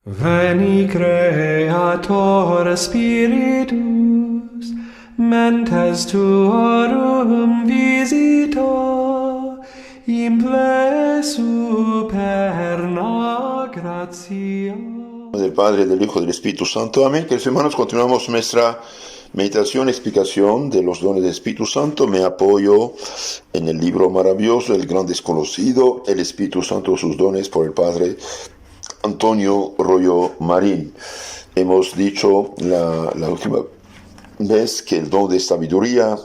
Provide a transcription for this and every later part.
Veni Creator Spiritus, mentes tuorum visita, imple superna gratia. Del Padre, del Hijo y del Espíritu Santo. Amén. Queridos hermanos, continuamos nuestra meditación y explicación de los dones del Espíritu Santo. Me apoyo en el libro maravilloso, El Gran Desconocido, El Espíritu Santo, sus dones, por el Padre Antonio Rollo Marín. Hemos dicho la última vez que el don de sabiduría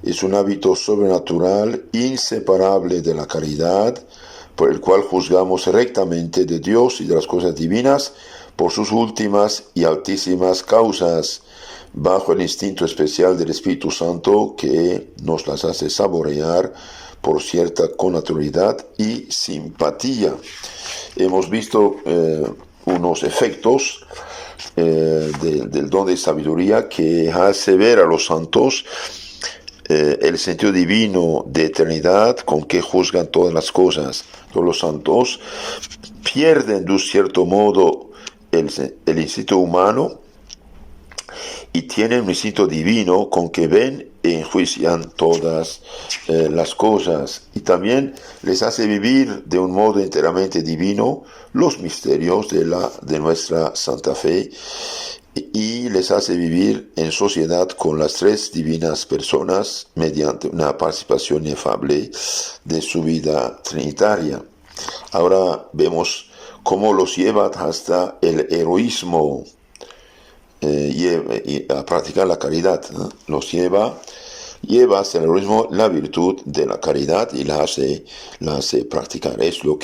es un hábito sobrenatural inseparable de la caridad, por el cual juzgamos rectamente de Dios y de las cosas divinas por sus últimas y altísimas causas, bajo el instinto especial del Espíritu Santo que nos las hace saborear por cierta connaturalidad y simpatía. Hemos visto unos efectos del don de sabiduría que hace ver a los santos el sentido divino de eternidad con que juzgan todas las cosas. Todos los santos pierden de un cierto modo el instinto humano y tienen un instinto divino con que ven e enjuician todas las cosas, y también les hace vivir de un modo enteramente divino los misterios de nuestra santa fe, y les hace vivir en sociedad con las tres divinas personas mediante una participación inefable de su vida trinitaria. Ahora vemos cómo los lleva hasta el heroísmo, a practicar la caridad, ¿no? Los lleva hacia el heroísmo la virtud de la caridad y la hace practicar. Esto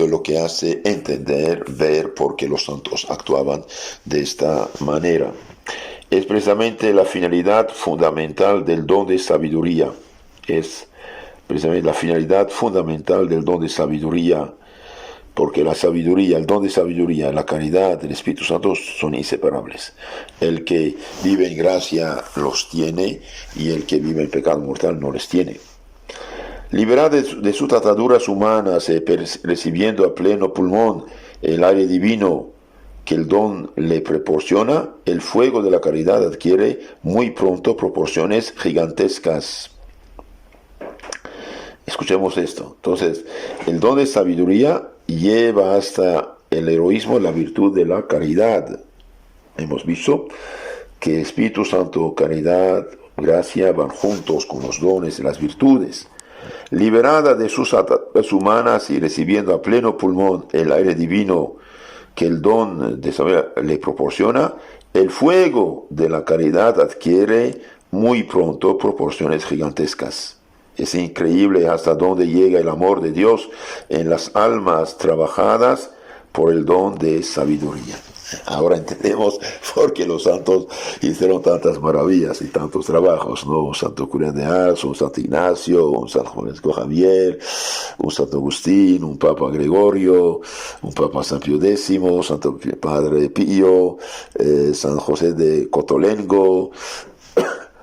es lo que hace entender, ver por qué los santos actuaban de esta manera. Es precisamente la finalidad fundamental del don de sabiduría. Es precisamente la finalidad fundamental del don de sabiduría, porque la sabiduría, el don de sabiduría, la caridad del Espíritu Santo son inseparables. El que vive en gracia los tiene, y el que vive en pecado mortal no les tiene. Liberado de sus ataduras humanas, recibiendo a pleno pulmón el aire divino que el don le proporciona, el fuego de la caridad adquiere muy pronto proporciones gigantescas. Escuchemos esto. Entonces, el don de sabiduría lleva hasta el heroísmo la virtud de la caridad. Hemos visto que Espíritu Santo, caridad, gracia van juntos con los dones y las virtudes. Liberada de sus ataduras humanas y recibiendo a pleno pulmón el aire divino que el don de sabiduría le proporciona, el fuego de la caridad adquiere muy pronto proporciones gigantescas. Es increíble hasta dónde llega el amor de Dios en las almas trabajadas por el don de sabiduría. Ahora entendemos por qué los santos hicieron tantas maravillas y tantos trabajos, ¿no? Un santo Julián de Ars, un santo Ignacio, un santo Francisco Javier, un santo Agustín, un papa Gregorio, un papa San Pío X, santo Padre Pío, San José de Cotolengo,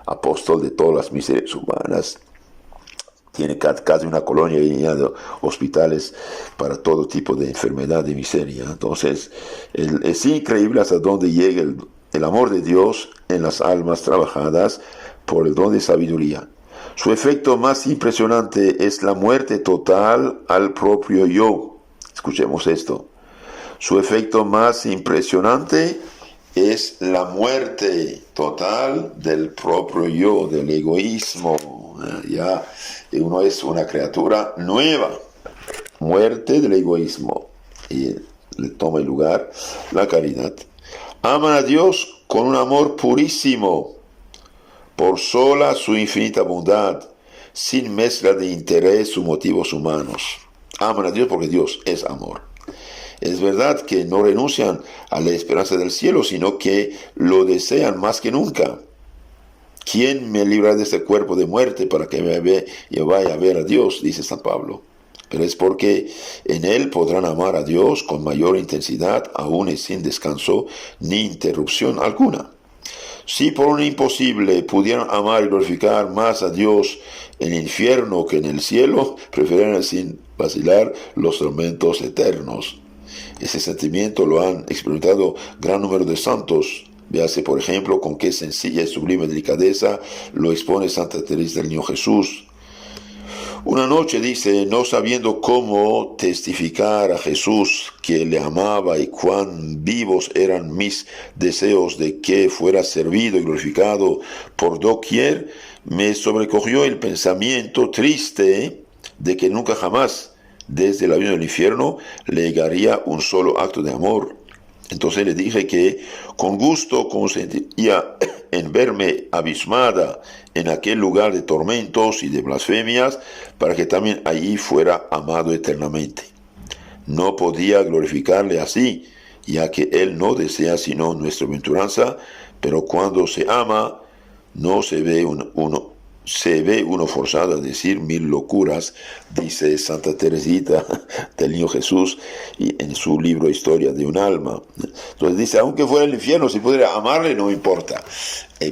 apóstol de todas las miserias humanas. Tiene casi una colonia llena de hospitales para todo tipo de enfermedad y miseria. Entonces, es increíble hasta dónde llega el amor de Dios en las almas trabajadas por el don de sabiduría. Su efecto más impresionante es la muerte total al propio yo. Escuchemos esto. Su efecto más impresionante es la muerte total del propio yo, del egoísmo. Ya uno es una criatura nueva. Muerte del egoísmo. Y le toma el lugar la caridad. Aman a Dios con un amor purísimo, por sola su infinita bondad, sin mezcla de interés o motivos humanos. Aman a Dios porque Dios es amor. Es verdad que no renuncian a la esperanza del cielo, sino que lo desean más que nunca. ¿Quién me librará de este cuerpo de muerte para que yo vaya a ver a Dios?, dice San Pablo. Pero es porque en él podrán amar a Dios con mayor intensidad, aún y sin descanso ni interrupción alguna. Si por un imposible pudieran amar y glorificar más a Dios en el infierno que en el cielo, prefieren sin vacilar los tormentos eternos. Ese sentimiento lo han experimentado gran número de santos. Véase, por ejemplo, con qué sencilla y sublime delicadeza lo expone Santa Teresa del Niño Jesús. Una noche dice, no sabiendo cómo testificar a Jesús que le amaba y cuán vivos eran mis deseos de que fuera servido y glorificado por doquier, me sobrecogió el pensamiento triste de que nunca jamás desde el abismo del infierno le llegaría un solo acto de amor. Entonces le dije que con gusto consentiría en verme abismada en aquel lugar de tormentos y de blasfemias, para que también allí fuera amado eternamente. No podía glorificarle así, ya que él no desea sino nuestra aventuranza, pero cuando se ama, no se ve uno forzado a decir mil locuras, dice Santa Teresita del Niño Jesús y en su libro Historia de un alma. Entonces dice, aunque fuera el infierno, si pudiera amarle, no importa.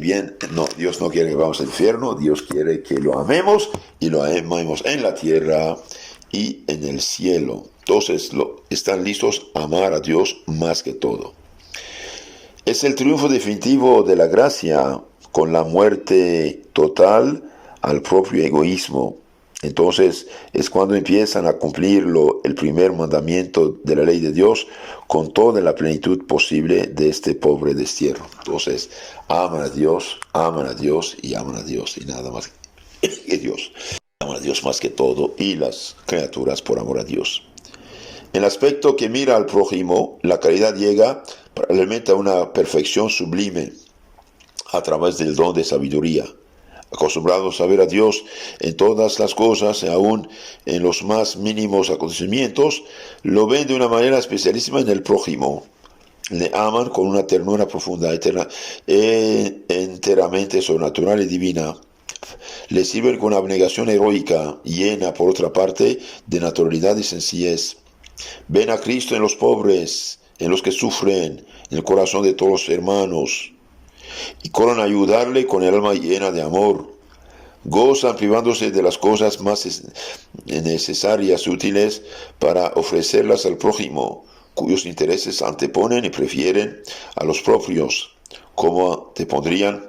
Bien, no, Dios no quiere que vamos al infierno, Dios quiere que lo amemos y lo amemos en la tierra y en el cielo. Entonces están listos a amar a Dios más que todo. Es el triunfo definitivo de la gracia con la muerte total al propio egoísmo. Entonces es cuando empiezan a cumplirlo el primer mandamiento de la ley de Dios con toda la plenitud posible de este pobre destierro. Entonces aman a Dios y aman a Dios y nada más que Dios. Aman a Dios más que todo y las criaturas por amor a Dios. En el aspecto que mira al prójimo, la caridad llega paralelamente a una perfección sublime a través del don de sabiduría. Acostumbrados a ver a Dios en todas las cosas, aún en los más mínimos acontecimientos, lo ven de una manera especialísima en el prójimo. Le aman con una ternura profunda, eterna, enteramente sobrenatural y divina. Le sirven con abnegación heroica, llena, por otra parte, de naturalidad y sencillez. Ven a Cristo en los pobres, en los que sufren, en el corazón de todos los hermanos, y corren a ayudarle con el alma llena de amor. Gozan privándose de las cosas más necesarias y útiles para ofrecerlas al prójimo, cuyos intereses anteponen y prefieren a los propios, como te pondrían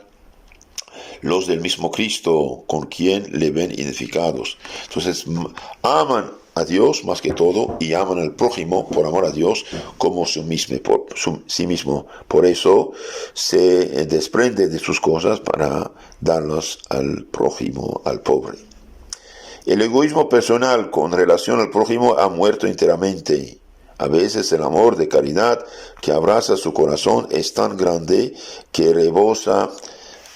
los del mismo Cristo, con quien le ven identificados. Entonces aman a Dios más que todo y aman al prójimo por amor a Dios como sí mismo. Por eso se desprende de sus cosas para darlas al prójimo, al pobre. El egoísmo personal con relación al prójimo ha muerto enteramente. A veces el amor de caridad que abraza su corazón es tan grande que rebosa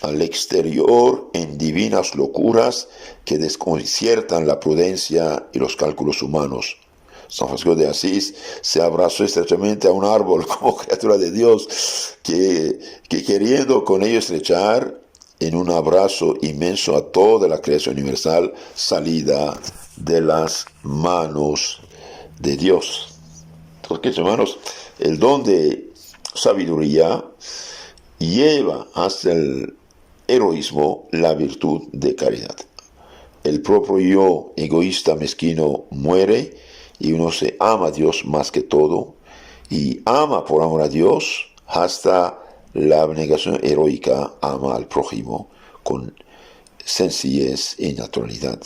al exterior en divinas locuras que desconciertan la prudencia y los cálculos humanos. San Francisco de Asís se abrazó estrechamente a un árbol como criatura de Dios, que queriendo con ello estrechar en un abrazo inmenso a toda la creación universal salida de las manos de Dios. Entonces, hermanos, el don de sabiduría lleva hasta el heroísmo la virtud de caridad. El propio yo egoísta mezquino muere y uno se ama a Dios más que todo y ama por amor a Dios hasta la abnegación heroica, ama al prójimo con sencillez y naturalidad.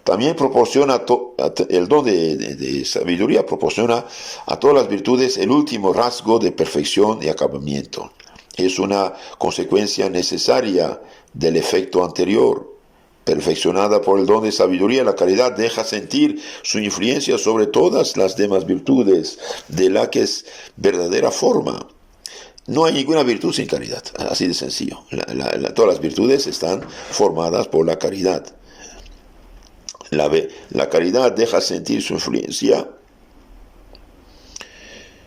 También proporciona el don de sabiduría, proporciona a todas las virtudes el último rasgo de perfección y acabamiento. Es una consecuencia necesaria del efecto anterior. Perfeccionada por el don de sabiduría, la caridad deja sentir su influencia sobre todas las demás virtudes, de la que es verdadera forma. No hay ninguna virtud sin caridad, así de sencillo. Todas las virtudes están formadas por la caridad. La caridad deja sentir su influencia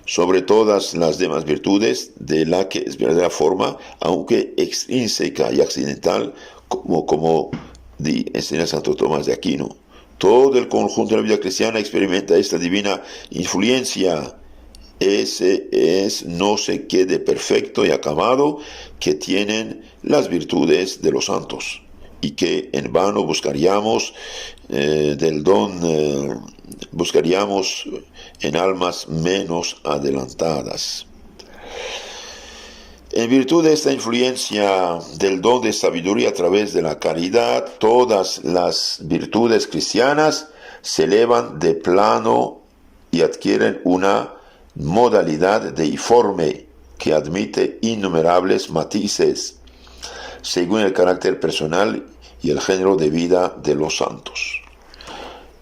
sobre todas las demás virtudes, de la que es verdadera forma, aunque extrínseca y accidental, como enseña Santo Tomás de Aquino. Todo el conjunto de la vida cristiana experimenta esta divina influencia. Ese es no sé qué de perfecto y acabado que tienen las virtudes de los santos. y que en vano buscaríamos del don, buscaríamos en almas menos adelantadas. En virtud de esta influencia del don de sabiduría a través de la caridad, todas las virtudes cristianas se elevan de plano y adquieren una modalidad deiforme que admite innumerables matices según el carácter personal y el género de vida de los santos.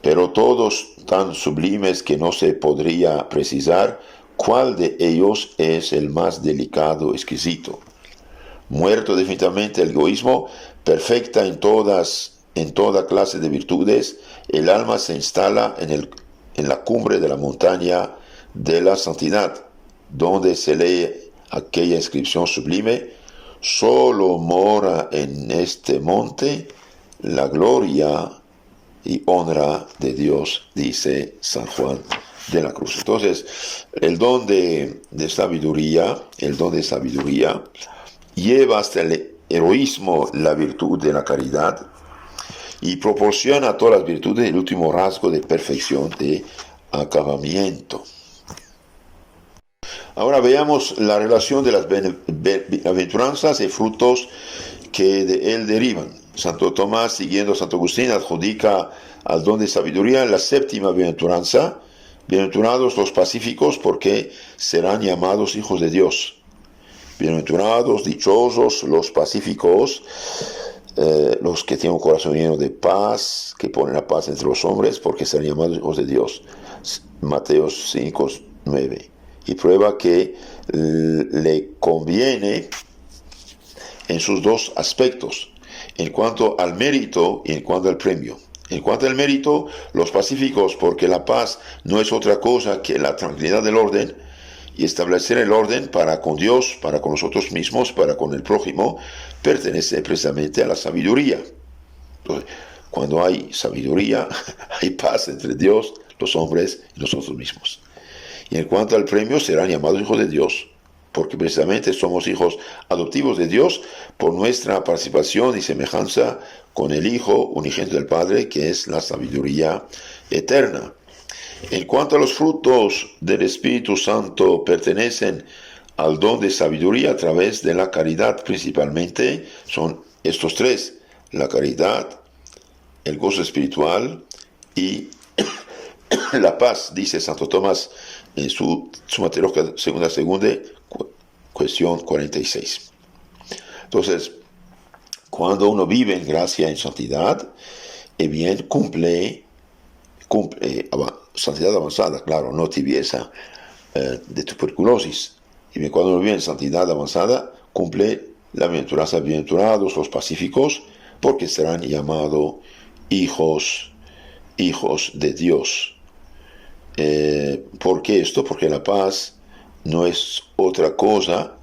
Pero todos tan sublimes que no se podría precisar cuál de ellos es el más delicado, exquisito. Muerto definitivamente el egoísmo, perfecta en toda clase de virtudes, el alma se instala en la cumbre de la montaña de la santidad, donde se lee aquella inscripción sublime: solo mora en este monte la gloria y honra de Dios, dice San Juan de la Cruz. Entonces, el don de sabiduría lleva hasta el heroísmo la virtud de la caridad y proporciona a todas las virtudes el último rasgo de perfección, de acabamiento. Ahora veamos la relación de las bienaventuranzas y frutos que de él derivan. Santo Tomás, siguiendo a Santo Agustín, adjudica al don de sabiduría la séptima bienaventuranza: bienaventurados los pacíficos, porque serán llamados hijos de Dios. Bienaventurados, dichosos los pacíficos, los que tienen un corazón lleno de paz, que ponen la paz entre los hombres, porque serán llamados hijos de Dios. Mateo 5, 9. Y prueba que le conviene en sus dos aspectos, en cuanto al mérito y en cuanto al premio. En cuanto al mérito, los pacíficos, porque la paz no es otra cosa que la tranquilidad del orden, y establecer el orden para con Dios, para con nosotros mismos, para con el prójimo, pertenece precisamente a la sabiduría. Entonces, cuando hay sabiduría, hay paz entre Dios, los hombres y nosotros mismos. Y en cuanto al premio, serán llamados hijos de Dios, porque precisamente somos hijos adoptivos de Dios por nuestra participación y semejanza con el Hijo unigénito del Padre, que es la sabiduría eterna. En cuanto a los frutos del Espíritu Santo, pertenecen al don de sabiduría a través de la caridad principalmente. Son estos tres: la caridad, el gozo espiritual y la paz, dice Santo Tomás en su Materia segunda, cuestión 46. Entonces, cuando uno vive en gracia, en santidad, bien cumple santidad avanzada, claro, no tibieza de tuberculosis. Y bien, cuando uno vive en santidad avanzada, cumple la bienaventuranza: bienaventurados los pacíficos, porque serán llamados hijos de Dios. ¿Por qué esto? Porque la paz no es otra cosa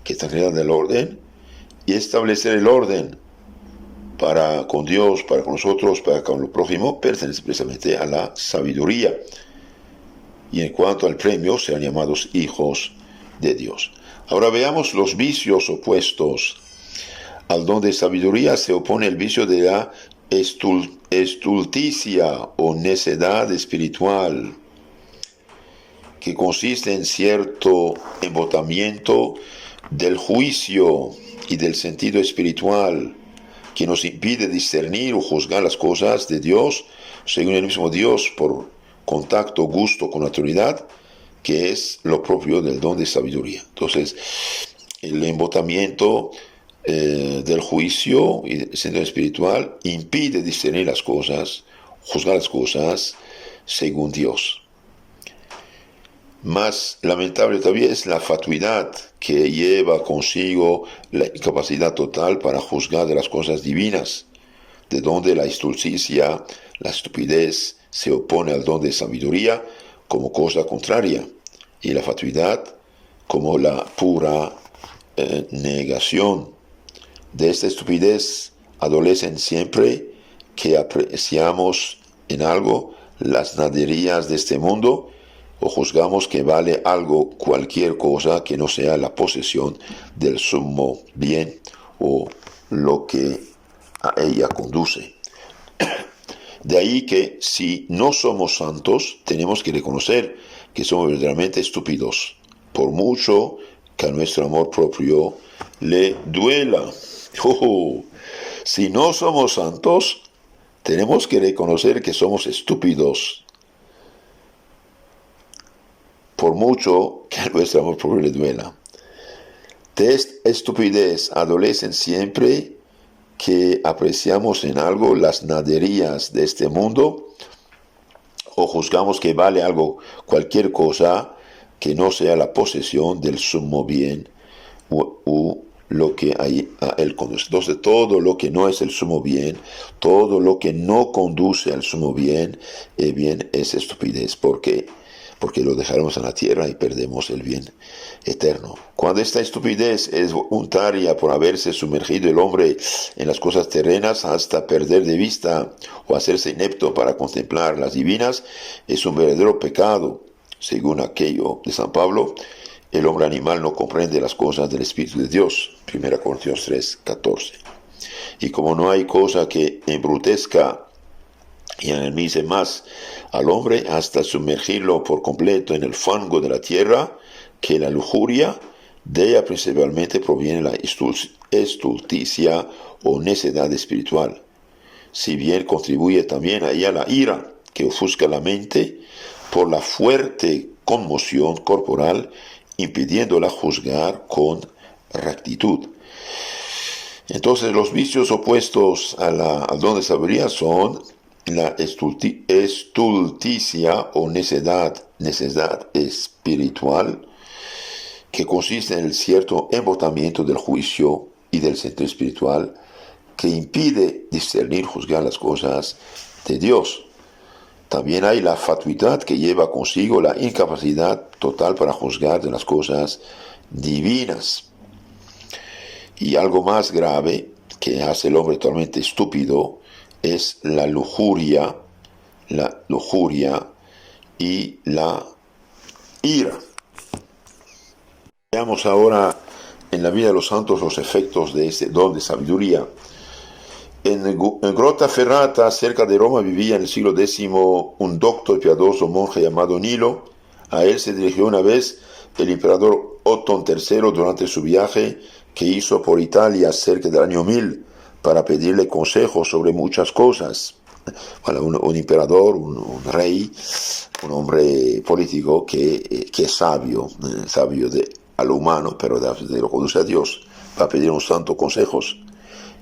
que tranquilidad del orden, y establecer el orden para con Dios, para con nosotros, para con el prójimo, pertenece precisamente a la sabiduría. Y en cuanto al premio, serán llamados hijos de Dios. Ahora veamos los vicios opuestos. Al don de sabiduría se opone el vicio de la estulticia o necedad espiritual, que consiste en cierto embotamiento del juicio y del sentido espiritual, que nos impide discernir o juzgar las cosas de Dios según el mismo Dios por contacto, gusto con la autoridad, que es lo propio del don de sabiduría. Entonces, el embotamiento del juicio y del sentido espiritual impide discernir las cosas, juzgar las cosas según Dios. Más lamentable todavía es la fatuidad, que lleva consigo la incapacidad total para juzgar de las cosas divinas, de donde la estulticia, la estupidez, se opone al don de sabiduría como cosa contraria, y la fatuidad como la pura negación. De esta estupidez adolecen siempre que apreciamos en algo las naderías de este mundo, o juzgamos que vale algo cualquier cosa que no sea la posesión del sumo bien, o lo que a ella conduce. De ahí que si no somos santos, tenemos que reconocer que somos verdaderamente estúpidos, por mucho que a nuestro amor propio le duela. Si no somos santos, tenemos que reconocer que somos estúpidos, por mucho que a nuestro amor propio le duela. De esta estupidez adolecen siempre que apreciamos en algo las naderías de este mundo o juzgamos que vale algo, cualquier cosa que no sea la posesión del sumo bien u lo que hay a él conduce. Entonces todo lo que no es el sumo bien, todo lo que no conduce al sumo bien, es estupidez. ¿Por qué? Porque lo dejaremos en la tierra y perdemos el bien eterno. Cuando esta estupidez es voluntaria por haberse sumergido el hombre en las cosas terrenas hasta perder de vista o hacerse inepto para contemplar las divinas, es un verdadero pecado. Según aquello de San Pablo, el hombre animal no comprende las cosas del Espíritu de Dios. 1 Corintios 3:14. Y como no hay cosa que embrutezca y enemice más al hombre hasta sumergirlo por completo en el fango de la tierra que la lujuria, de ella principalmente proviene la estulticia o necedad espiritual, si bien contribuye también a ella la ira que ofusca la mente por la fuerte conmoción corporal, impidiéndola juzgar con rectitud. Entonces los vicios opuestos al don de sabiduría son la estulticia o necedad espiritual, que consiste en el cierto embotamiento del juicio y del sentido espiritual que impide discernir, juzgar las cosas de Dios. También hay la fatuidad que lleva consigo la incapacidad total para juzgar de las cosas divinas. Y algo más grave que hace el hombre totalmente estúpido es la lujuria y la ira. Veamos ahora en la vida de los santos los efectos de este don de sabiduría. En Grottaferrata, cerca de Roma, vivía en el siglo X un docto y piadoso monje llamado Nilo. A él se dirigió una vez el emperador Otón III durante su viaje que hizo por Italia cerca del año 1000 para pedirle consejos sobre muchas cosas. Bueno, un emperador, un rey, un hombre político que es sabio a lo humano, pero de lo conduce a Dios, para pedir un santo consejos.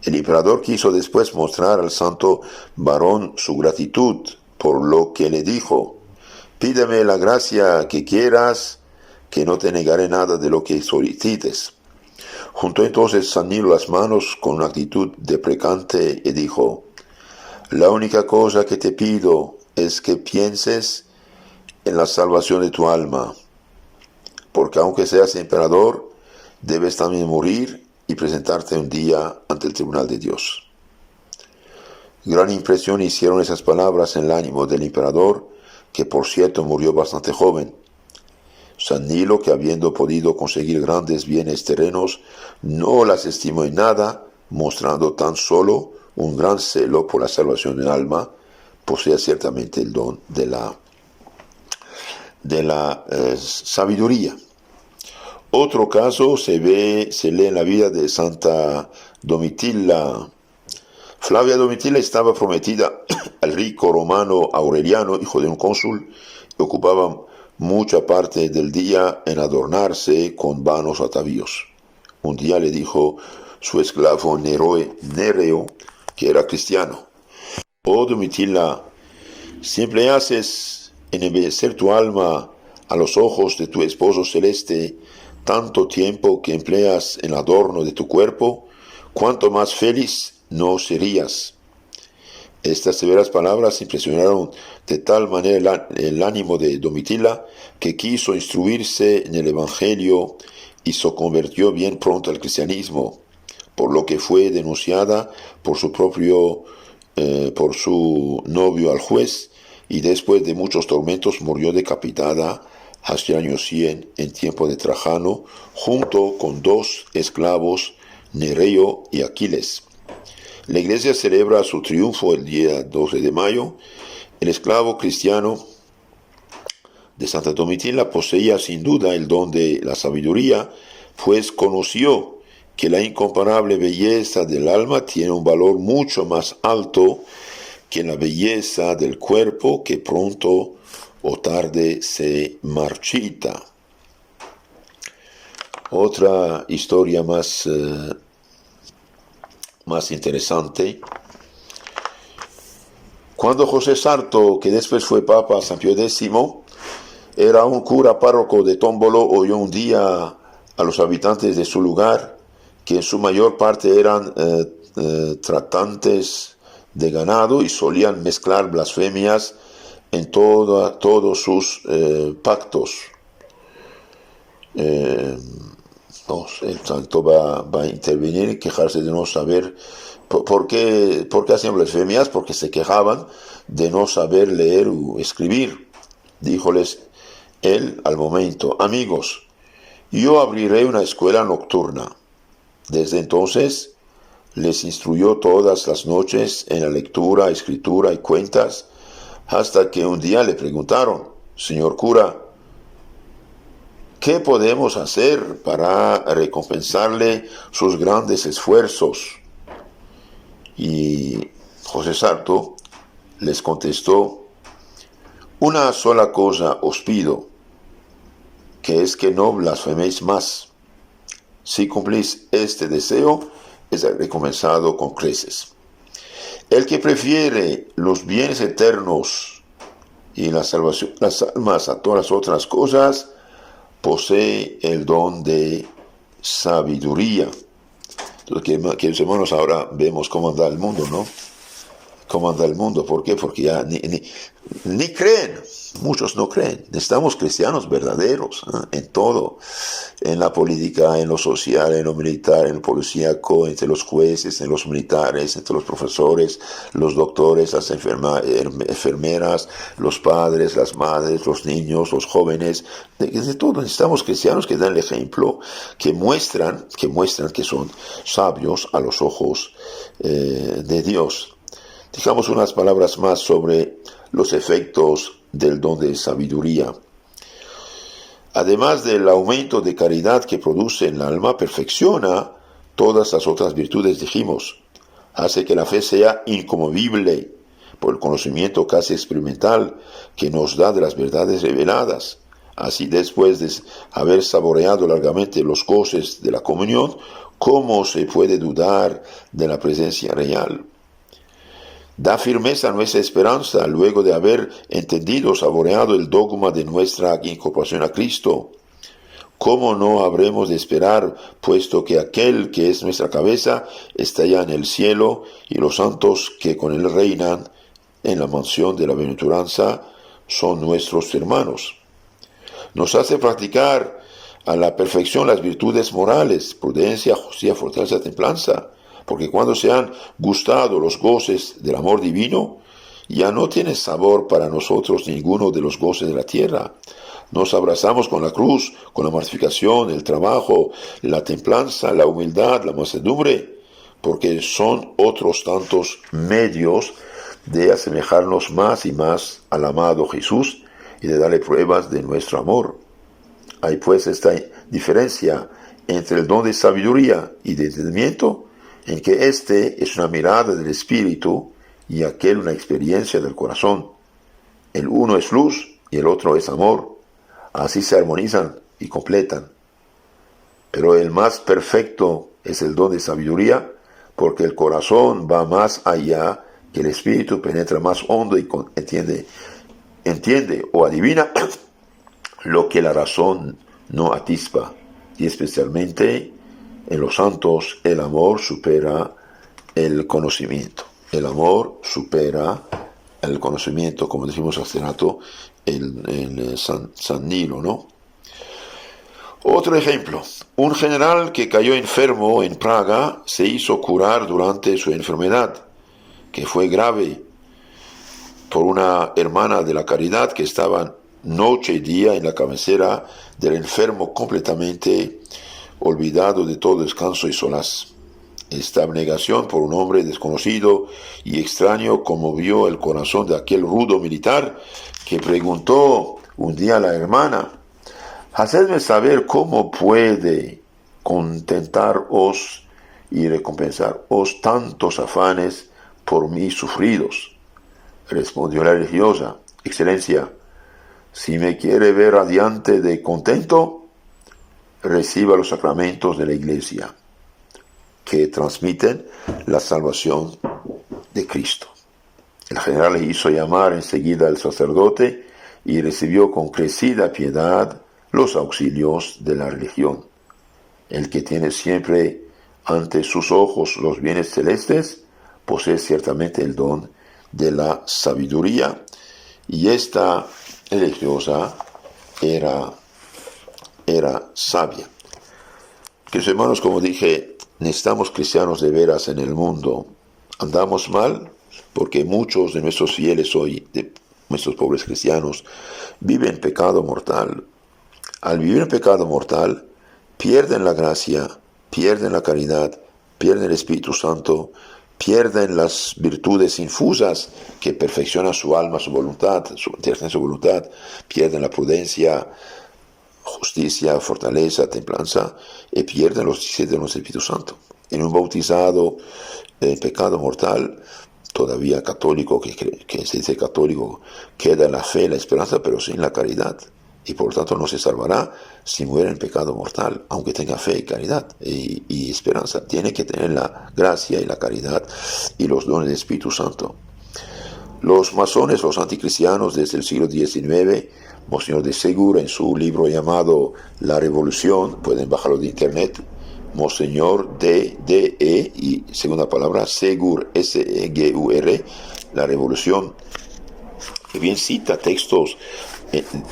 El emperador quiso después mostrar al santo varón su gratitud, por lo que le dijo: pídeme la gracia que quieras, que no te negaré nada de lo que solicites. Juntó entonces San Nilo las manos con una actitud deprecante y dijo: la única cosa que te pido es que pienses en la salvación de tu alma, porque aunque seas emperador, debes también morir y presentarte un día ante el tribunal de Dios. Gran impresión hicieron esas palabras en el ánimo del emperador, que por cierto murió bastante joven. San Nilo, que habiendo podido conseguir grandes bienes terrenos, no las estimó en nada, mostrando tan solo un gran celo por la salvación del alma, posee ciertamente el don de la sabiduría. Otro caso se lee en la vida de Santa Domitila. Flavia Domitila estaba prometida al rico romano Aureliano, hijo de un cónsul, y ocupaba mucha parte del día en adornarse con vanos atavíos. Un día le dijo su esclavo Nereo, que era cristiano: oh Domitila, siempre haces embellecer tu alma a los ojos de tu esposo celeste tanto tiempo que empleas en adorno de tu cuerpo, cuanto más feliz no serías. Estas severas palabras impresionaron de tal manera el ánimo de Domitila que quiso instruirse en el Evangelio y se convirtió bien pronto al cristianismo, por lo que fue denunciada por su novio al juez, y después de muchos tormentos murió decapitada hacia el año 100 en tiempo de Trajano, junto con dos esclavos, Nereo y Aquiles. La iglesia celebra su triunfo el día 12 de mayo. El esclavo cristiano de Santa Domitila poseía sin duda el don de la sabiduría, pues conoció que la incomparable belleza del alma tiene un valor mucho más alto que la belleza del cuerpo, que pronto o tarde se marchita. Otra historia más interesante. Cuando José Sarto, que después fue Papa San Pío X, era un cura párroco de Tómbolo, oyó un día a los habitantes de su lugar, que en su mayor parte eran tratantes de ganado y solían mezclar blasfemias en todos sus pactos. El santo va a intervenir y quejarse de no saber por qué hacían blasfemias, porque se quejaban de no saber leer o escribir. Díjoles él al momento: amigos, yo abriré una escuela nocturna. Desde entonces les instruyó todas las noches en la lectura, escritura y cuentas, hasta que un día le preguntaron: señor cura, ¿qué podemos hacer para recompensarle sus grandes esfuerzos? Y José Sarto les contestó: una sola cosa os pido, que es que no blasfeméis más. Si cumplís este deseo, es recompensado con creces. El que prefiere los bienes eternos y la salvación, las almas a todas las otras cosas, posee el don de sabiduría. Entonces, queridos hermanos, ahora vemos cómo anda el mundo, ¿no? Cómo anda el mundo. ¿Por qué? Porque ya ni creen. Muchos no creen. Necesitamos cristianos verdaderos, ¿eh? En todo. En la política, en lo social, en lo militar, en lo policíaco, entre los jueces, en los militares, entre los profesores, los doctores, las enfermeras, los padres, las madres, los niños, los jóvenes. De todo. Necesitamos cristianos que dan el ejemplo, que muestran que son sabios a los ojos de Dios. Digamos unas palabras más sobre los efectos del don de sabiduría. Además del aumento de caridad que produce en el alma, perfecciona todas las otras virtudes, dijimos. Hace que la fe sea inconmovible por el conocimiento casi experimental que nos da de las verdades reveladas. Así, después de haber saboreado largamente los goces de la comunión, ¿cómo se puede dudar de la presencia real? Da firmeza a nuestra esperanza luego de haber entendido, saboreado el dogma de nuestra incorporación a Cristo. ¿Cómo no habremos de esperar, puesto que aquel que es nuestra cabeza está ya en el cielo, y los santos que con él reinan en la mansión de la bienaventuranza son nuestros hermanos? Nos hace practicar a la perfección las virtudes morales: prudencia, justicia, fortaleza, templanza. Porque cuando se han gustado los goces del amor divino, ya no tiene sabor para nosotros ninguno de los goces de la tierra. Nos abrazamos con la cruz, con la mortificación, el trabajo, la templanza, la humildad, la mansedumbre, porque son otros tantos medios de asemejarnos más y más al amado Jesús y de darle pruebas de nuestro amor. Hay pues esta diferencia entre el don de sabiduría y de entendimiento, en que este es una mirada del espíritu y aquel una experiencia del corazón. El uno es luz y el otro es amor. Así se armonizan y completan. Pero el más perfecto es el don de sabiduría, porque el corazón va más allá, que el espíritu penetra más hondo y entiende o adivina lo que la razón no atispa, y especialmente en los santos el amor supera el conocimiento. El amor supera el conocimiento, como decimos hace rato en San Nilo, ¿no? Otro ejemplo: un general que cayó enfermo en Praga se hizo curar durante su enfermedad, que fue grave, por una hermana de la caridad que estaba noche y día en la cabecera del enfermo, completamente olvidado de todo descanso y solaz. Esta abnegación por un hombre desconocido y extraño conmovió el corazón de aquel rudo militar que preguntó un día a la hermana: hacedme saber cómo puede contentaros y recompensaros tantos afanes por mí sufridos. Respondió la religiosa: Excelencia, si me quiere ver radiante de contento, reciba los sacramentos de la Iglesia, que transmiten la salvación de Cristo. El general le hizo llamar enseguida al sacerdote y recibió con crecida piedad los auxilios de la religión. El que tiene siempre ante sus ojos los bienes celestes posee ciertamente el don de la sabiduría, y esta religiosa era sabia. Queridos hermanos, como dije, necesitamos cristianos de veras en el mundo. Andamos mal porque muchos de nuestros fieles hoy, de nuestros pobres cristianos, viven pecado mortal. Al vivir en pecado mortal, pierden la gracia, pierden la caridad, pierden el Espíritu Santo, pierden las virtudes infusas que perfeccionan su alma, su voluntad, su inteligencia, su voluntad, pierden la prudencia, justicia, fortaleza, templanza, y pierden los 17 dones del Espíritu Santo. En un bautizado en pecado mortal, todavía católico, que se dice católico, queda la fe, la esperanza, pero sin la caridad. Y por lo tanto no se salvará si muere en pecado mortal, aunque tenga fe y caridad y esperanza. Tiene que tener la gracia y la caridad y los dones del Espíritu Santo. Los masones, los anticristianos desde el siglo XIX, Monseñor de Ségur, en su libro llamado La Revolución, pueden bajarlo de internet, Monseñor D.E. y segunda palabra, Ségur, S-E-G-U-R, La Revolución, que bien cita textos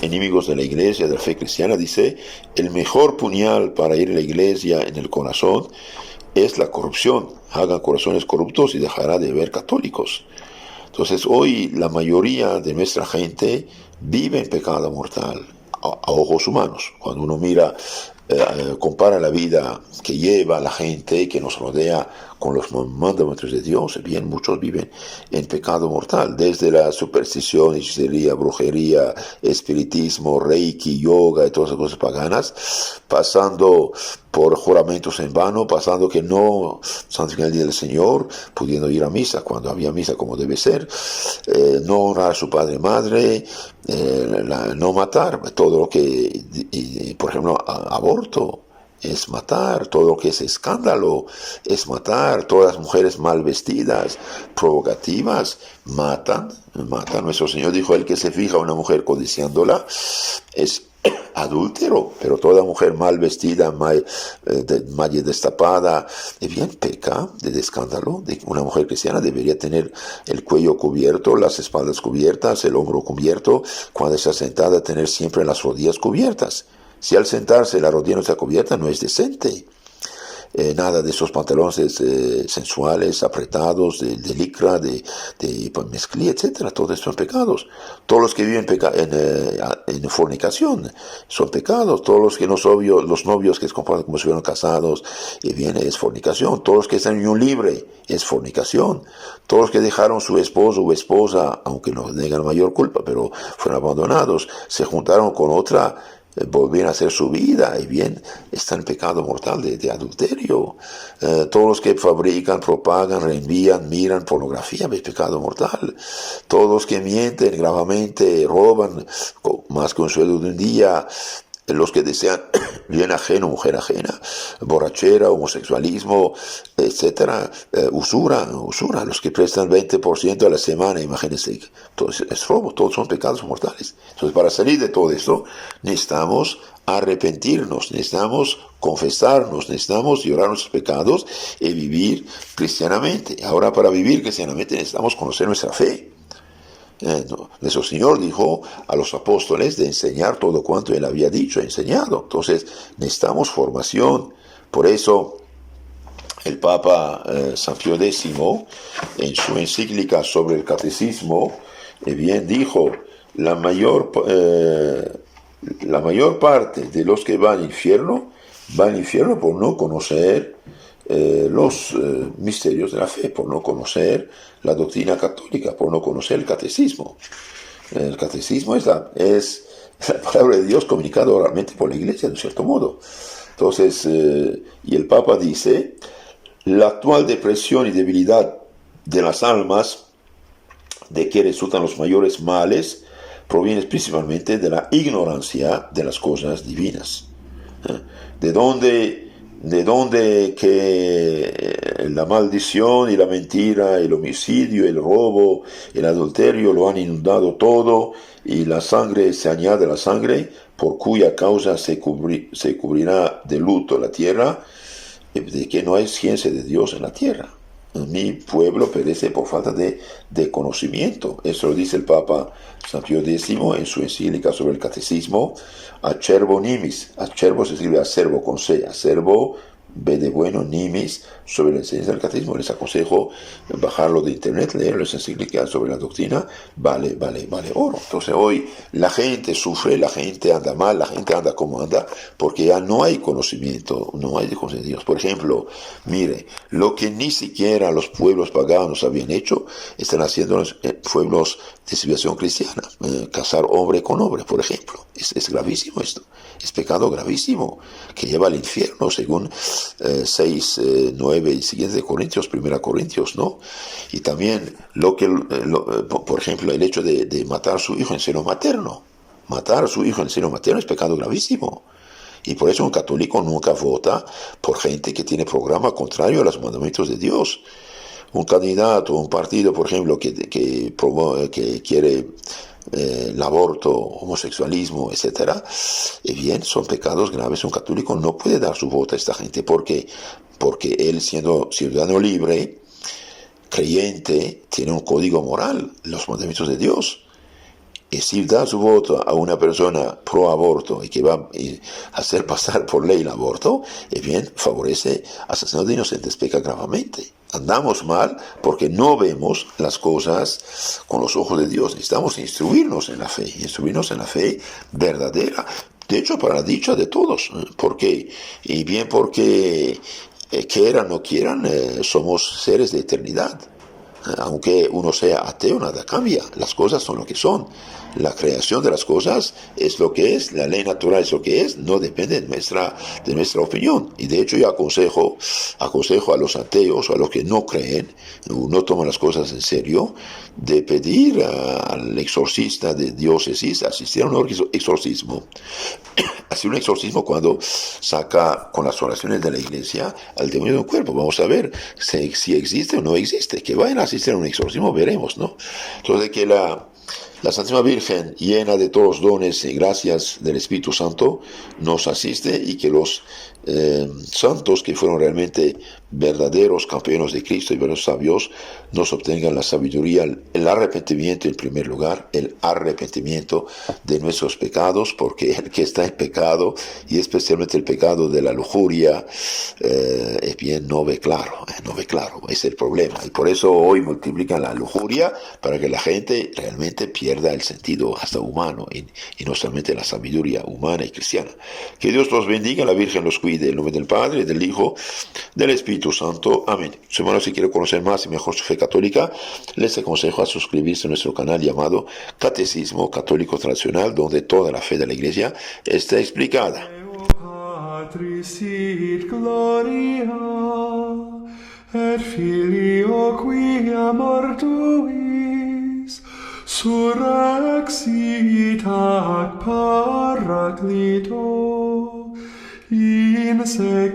enemigos de la iglesia, de la fe cristiana. Dice: el mejor puñal para ir a la iglesia en el corazón es la corrupción. Hagan corazones corruptos y dejará de haber católicos. Entonces hoy la mayoría de nuestra gente vive en pecado mortal a ojos humanos. Cuando uno mira, compara la vida que lleva la gente que nos rodea con los mandamientos de Dios, bien, muchos viven en pecado mortal, desde la superstición, hechicería, brujería, espiritismo, reiki, yoga y todas esas cosas paganas, pasando por juramentos en vano, pasando que no santifican el día del Señor, pudiendo ir a misa cuando había misa como debe ser, no honrar a su padre y madre, no matar, todo lo que, por ejemplo, aborto es matar, todo lo que es escándalo es matar, todas las mujeres mal vestidas, provocativas, matan. Nuestro Señor dijo: el que se fija a una mujer codiciándola es adúltero, pero toda mujer mal vestida, mal destapada, bien peca de escándalo. Una mujer cristiana debería tener el cuello cubierto, las espaldas cubiertas, el hombro cubierto, cuando está sentada tener siempre las rodillas cubiertas. Si al sentarse la rodilla no está cubierta, no es decente. Nada de esos pantalones sensuales, apretados, de licra, de mezclilla, etc. Todos estos son pecados. Todos los que viven en fornicación son pecados. Todos los que los novios que se comportan como si fueran casados, bien, es fornicación. Todos los que están en unión libre es fornicación. Todos los que dejaron su esposo o esposa, aunque no tengan mayor culpa, pero fueron abandonados, se juntaron con otra, volver a hacer su vida, y bien, está en pecado mortal de adulterio. Todos los que fabrican, propagan, reenvían, miran pornografía, es pecado mortal. Todos los que mienten gravemente, roban más que un sueldo de un día, los que desean bien ajeno, mujer ajena, borrachera, homosexualismo, etcétera, usura, los que prestan 20% a la semana, imagínense, todo es robo, todos son pecados mortales. Entonces, para salir de todo esto, necesitamos arrepentirnos, necesitamos confesarnos, necesitamos llorar nuestros pecados y vivir cristianamente. Ahora, para vivir cristianamente necesitamos conocer nuestra fe. Nuestro Señor dijo a los apóstoles de enseñar todo cuanto Él había dicho, enseñado. Entonces necesitamos formación. Por eso el Papa San Pío X, en su encíclica sobre el catecismo, bien dijo: la mayor parte de los que van al infierno por no conocer los misterios de la fe, por no conocer la doctrina católica, por no conocer el catecismo. El catecismo es la palabra de Dios comunicada oralmente por la Iglesia, de un cierto modo. Entonces, y el Papa dice, la actual depresión y debilidad de las almas, de que resultan los mayores males, proviene principalmente de la ignorancia de las cosas divinas. De donde que la maldición y la mentira, el homicidio, el robo, el adulterio lo han inundado todo, y la sangre se añade a la sangre, por cuya causa se cubrirá de luto la tierra, de que no hay ciencia de Dios en la tierra. Mi pueblo perece por falta de conocimiento. Eso lo dice el Papa San Pío X en su encíclica sobre el catecismo, Acerbo Nimis. Acerbo se escribe acervo con C, acervo, B de bueno, Nimis, sobre la enseñanza del catecismo. Les aconsejo bajarlo de internet, leer las encíclicas sobre la doctrina, vale oro. Entonces hoy la gente sufre, la gente anda mal, la gente anda como anda, porque ya no hay conocimiento, no hay conocimiento de Dios. Por ejemplo, mire, lo que ni siquiera los pueblos paganos habían hecho, están haciendo los pueblos de civilización cristiana, casar hombre con hombre, por ejemplo. Es gravísimo esto, es pecado gravísimo, que lleva al infierno, según 6, 9 y siguientes de Corintios, 1 Corintios, ¿no? Y también por ejemplo, el hecho de matar a su hijo en seno materno. Matar a su hijo en seno materno es pecado gravísimo. Y por eso un católico nunca vota por gente que tiene programa contrario a los mandamientos de Dios. Un candidato, un partido, por ejemplo, que quiere el aborto, homosexualismo, etcétera, bien, son pecados graves. Un católico no puede dar su voto a esta gente porque él, siendo ciudadano libre, creyente, tiene un código moral, los mandamientos de Dios. Y si da su voto a una persona pro aborto y que va a hacer pasar por ley el aborto, bien, favorece asesinatos de inocentes, peca gravemente. Andamos mal porque no vemos las cosas con los ojos de Dios. Necesitamos instruirnos en la fe verdadera. De hecho, para la dicha de todos. ¿Por qué? Y bien porque, quieran o no quieran, somos seres de eternidad. Aunque uno sea ateo, nada cambia. Las cosas son lo que son. La creación de las cosas es lo que es. La ley natural es lo que es. No depende de nuestra opinión. Y de hecho yo aconsejo a los ateos o a los que no creen, no toman las cosas en serio, de pedir al exorcista de diócesis asistir a un exorcismo. Hacer un exorcismo cuando saca con las oraciones de la iglesia al demonio de un cuerpo. Vamos a ver si existe o no existe. Que vayan a asistir a un exorcismo, veremos, ¿no? Entonces, que la Santísima Virgen, llena de todos los dones y gracias del Espíritu Santo, nos asiste, y que los santos que fueron realmente verdaderos campeones de Cristo y verdaderos sabios nos obtengan la sabiduría, el arrepentimiento en primer lugar, el arrepentimiento de nuestros pecados, porque el que está en pecado, y especialmente el pecado de la lujuria, bien, no ve claro, es el problema. Y por eso hoy multiplican la lujuria, para que la gente realmente pierda el sentido hasta humano, y no solamente la sabiduría humana y cristiana. Que Dios los bendiga, la Virgen los cuide. En nombre del Padre, del Hijo, del Espíritu Santo. Amén. Su hermano, si quiere conocer más y mejor su fe católica, les aconsejo a suscribirse a nuestro canal llamado Catecismo Católico Tradicional, donde toda la fe de la Iglesia está explicada. Patris sit gloria, et Filio quia mortuis, surrexit ac Paraclito, in seculorum